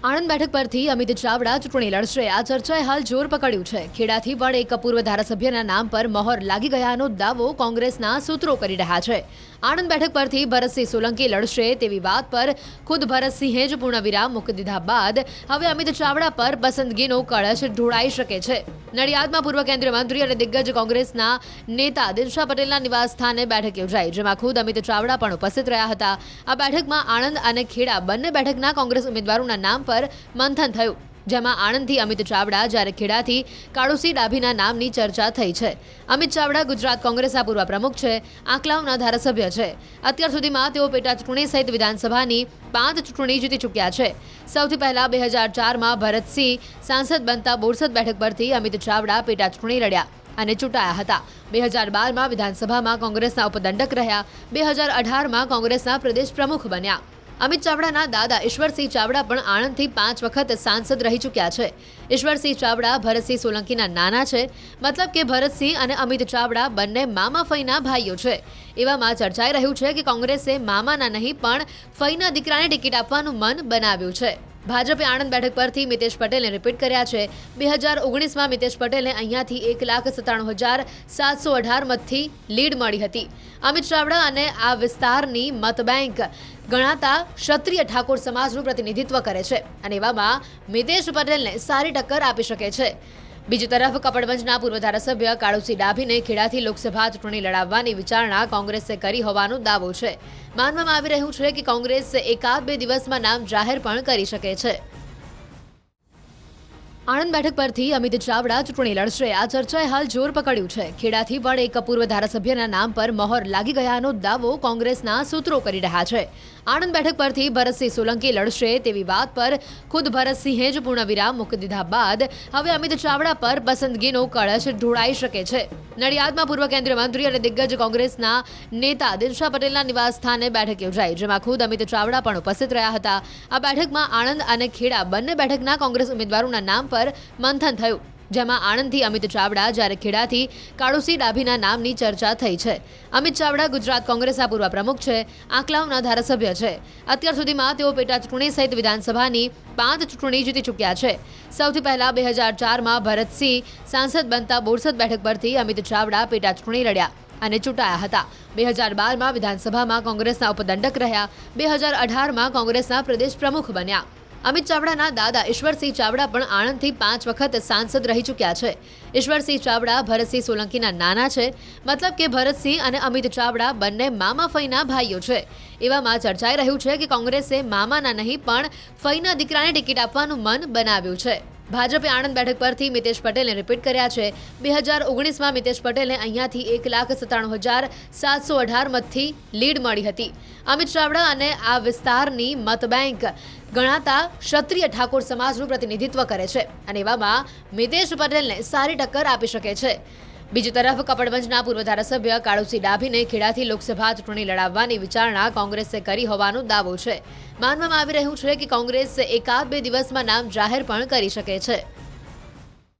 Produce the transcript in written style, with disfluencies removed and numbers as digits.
આણંદ બેઠક પરથી અમિત ચાવડા ચૂંટણી લડશે। આ ચર્ચાએ હાલ જોર પકડ્યું છે। ખેડાથી પણ એક પૂર્વ ધારાસભ્યના નામ પર મહોર લાગી ગયાનો દાવો કોંગ્રેસના સૂત્રો કરી રહ્યા છે। આણંદ બેઠક પરથી ભરતસિંહ સોલંકી લડશે તેવી વાત પર ખુદ ભરતસિંહે જ પૂર્ણવિરામ મૂકી દીધા બાદ હવે અમિત ચાવડા પર પસંદગીનો કળશ ઢોળાઈ શકે છે। નડિયાદમાં પૂર્વ કેન્દ્રીય મંત્રી અને દિગ્ગજ કોંગ્રેસના નેતા દિનશા પટેલના નિવાસ સ્થાને બેઠક યોજાઈ, જેમાં ખુદ અમિત ચાવડા પણ ઉપસ્થિત રહ્યા હતા। આ બેઠકમાં આણંદ અને ખેડા બંને બેઠકના કોંગ્રેસ ઉમેદવારોના નામ પર મંથન થયું, જેમાં આણંદથી અમિત ચાવડા જ્યારે ખેડાથી કાળુસિંહ ડાભીના નામની ચર્ચા થઈ છે। અમિત ચાવડા ગુજરાત કોંગ્રેસના પૂર્વ પ્રમુખ છે, આંકલાવના ધારાસભ્ય છે। અત્યાર સુધીમાં તેઓ પેટા ચૂંટણી સહિત વિધાનસભાની 5 ચૂંટણી જીતી ચૂક્યા છે। સૌથી પહેલા 2004માં ભરતસિંહ સાંસદ બનતા બોરસદ બેઠક પરથી અમિત ચાવડા પેટા ચૂંટણી લડ્યા અને ચૂંટાયા હતા। 2012માં વિધાનસભામાં કોંગ્રેસના ઉપદંડક રહ્યા। 2018માં કોંગ્રેસના પ્રદેશ પ્રમુખ બન્યા। અમિત ચાવડાના દાદા ઈશ્વરસિંહ ચાવડા પણ આણંદથી 5 વખત સાંસદ રહી ચૂક્યા છે। ઈશ્વરસિંહ ચાવડા ભરતસિંહ સોલંકીના નાના છે, મતલબ કે ભરતસિંહ અને અમિત ચાવડા બંને મામા ફઈના ભાઈઓ છે। એવામાં ચર્ચાઈ રહ્યું છે કે કોંગ્રેસે મામાના નહીં પણ ફઈના દીકરાને ટિકિટ આપવાનું મન બનાવ્યું છે। ભાજપે આણંદ બેઠક પરથી મિતેશ પટેલને રિપીટ કર્યા છે। 2019માં મિતેશ પટેલને અહીંયાથી 1,97,718 મતથી લીડ મળી હતી। અમિત ચાવડા અને આ વિસ્તારની મતબેંક ગણાતા ક્ષત્રિય ઠાકોર સમાજનું પ્રતિનિધિત્વ કરે છે અને એવામાં મિતેશ પટેલને સારી ટક્કર આપી શકે છે। બીજી તરફ કપડવંજના પૂર્વ ધારાસભ્ય કાળુસિંહ ડાભીને ખેડાથી લોકસભા ચૂંટણી લડાવવાની વિચારણા કોંગ્રેસે કરી હોવાનો દાવો છે। માનવામાં આવી રહ્યું છે કે કોંગ્રેસ 1-2 દિવસમાં નામ જાહેર પણ કરી શકે છે। આણંદ બેઠક પરથી અમિત ચાવડા ચૂંટણી લડશે। આ ચર્ચાએ હાલ જોર પકડ્યું છે। ખેડાથી પણ એક પૂર્વ ધારાસભ્યના નામ પર મહોર લાગી ગયાનો દાવો કોંગ્રેસના સૂત્રો કરી રહ્યા છે। આણંદ બેઠક પરથી ભરતસિંહ સોલંકી લડશે તેવી વાત પર ખુદ ભરતસિંહે જ પૂર્ણવિરામ મૂકી દીધા બાદ હવે અમિત ચાવડા પર પસંદગીનો કળશ ઢોળાઈ શકે છે। નડિયાદમાં પૂર્વ કેન્દ્રીય મંત્રી અને દિગ્ગજ કોંગ્રેસના નેતા દિનશા પટેલના નિવાસ સ્થાને બેઠક યોજાઈ, જેમાં ખુદ અમિત ચાવડા પણ ઉપસ્થિત રહ્યા હતા। આ બેઠકમાં આણંદ અને ખેડા બંને બેઠકના કોંગ્રેસ ઉમેદવારોના નામ પર મંથન થયું, જેમાં આણંદથી અમિત ચાવડા જ્યારે ખેડાથી કાળુસિંહ ડાભીના નામની ચર્ચા થઈ છે। અમિત ચાવડા ગુજરાત કોંગ્રેસના પૂર્વ પ્રમુખ છે, આંકલાવના ધારાસભ્ય છે। અત્યાર સુધીમાં તેઓ પેટા ચૂંટણી સહિત વિધાનસભાની 5 ચૂંટણી જીતી ચૂક્યા છે। સૌથી પહેલા 2004માં ભરતસિંહ સાંસદ બનતા બોરસદ બેઠક પરથી અમિત ચાવડા પેટા ચૂંટણી લડ્યા અને ચૂંટાયા હતા। 2012માં વિધાનસભામાં કોંગ્રેસના ઉપદંડક રહ્યા। 2018માં કોંગ્રેસના પ્રદેશ પ્રમુખ બન્યા। અમિત ચાવડાના દાદા ઈશ્વરસિંહ ચાવડા પણ આણંદથી 5 વખત સાંસદ રહી ચૂક્યા છે। ઈશ્વરસિંહ ચાવડા ભરતસિંહ સોલંકીના નાના છે, મતલબ કે ભરતસિંહ અને અમિત ચાવડા બંને મામા ફઈના ભાઈઓ છે। એવામાં ચર્ચાઈ રહ્યું છે કે કોંગ્રેસે મામાના નહીં પણ ફઈના દીકરાને ટિકિટ આપવાનું મન બનાવ્યું છે। ભાજપે આણંદ બેઠક પરથી મિતેશ પટેલને રિપીટ કર્યા છે। 2019માં મિતેશ પટેલને અહીંયાથી 1,97,718 મતથી લીડ મળી હતી। અમિત ચાવડા અને આ વિસ્તારની મતબેંક ગણાતા ક્ષત્રિય ઠાકોર સમાજનું પ્રતિનિધિત્વ કરે છે અને એવામાં મિતેશ પટેલને સારી ટક્કર આપી શકે છે। બીજી તરફ કપડવંજના પૂર્વ ધારાસભ્ય કાળુસિંહ ડાભીને ખેડાથી લોકસભા ચૂંટણી લડાવવાની વિચારણા કોંગ્રેસે કરી હોવાનો દાવો છે। માનવામાં આવી રહ્યું છે કે કોંગ્રેસ 1-2 દિવસમાં નામ જાહેર પણ કરી શકે છે।